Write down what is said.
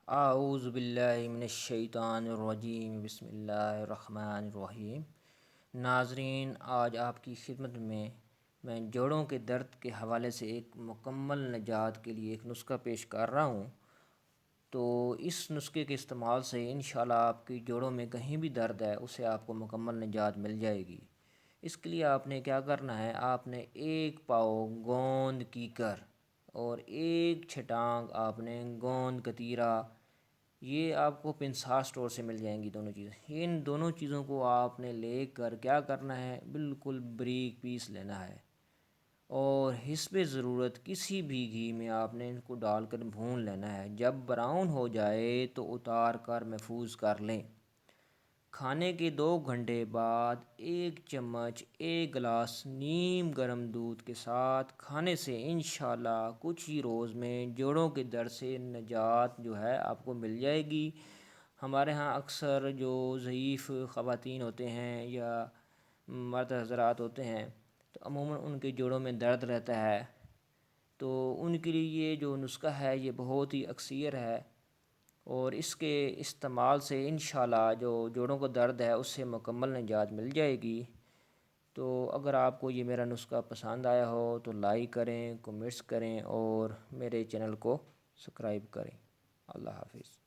اعوذ باللہ من الشیطان الرجیم، بسم اللہ الرحمن الرحیم۔ ناظرین، آج آپ کی خدمت میں جوڑوں کے درد کے حوالے سے ایک مکمل نجات کے لیے ایک نسخہ پیش کر رہا ہوں۔ تو اس نسخے کے استعمال سے انشاءاللہ آپ کی جوڑوں میں کہیں بھی درد ہے اسے آپ کو مکمل نجات مل جائے گی۔ اس کے لیے آپ نے کیا کرنا ہے، آپ نے 1 پاؤ گوند کیکر اور 1 چھٹانگ آپ نے گوند کتیرا، یہ آپ کو پنسار سٹور سے مل جائیں گی دونوں چیزیں۔ ان دونوں چیزوں کو آپ نے لے کر کیا کرنا ہے، بالکل بریک پیس لینا ہے اور حسب ضرورت کسی بھی گھی میں آپ نے ان کو ڈال کر بھون لینا ہے۔ جب براؤن ہو جائے تو اتار کر محفوظ کر لیں۔ کھانے کے 2 گھنٹے بعد 1 چمچ 1 گلاس نیم گرم دودھ کے ساتھ کھانے سے انشاءاللہ کچھ ہی روز میں جوڑوں کے درد سے نجات جو ہے آپ کو مل جائے گی۔ ہمارے ہاں اکثر جو ضعیف خواتین ہوتے ہیں یا مرد حضرات ہوتے ہیں تو عموماً ان کے جوڑوں میں درد رہتا ہے، تو ان کے لیے یہ جو نسخہ ہے یہ بہت ہی اکثیر ہے اور اس کے استعمال سے انشاءاللہ جو جوڑوں کو درد ہے اس سے مکمل نجات مل جائے گی۔ تو اگر آپ کو یہ میرا نسخہ پسند آیا ہو تو لائک کریں، کمنٹس کریں اور میرے چینل کو سبسکرائب کریں۔ اللہ حافظ۔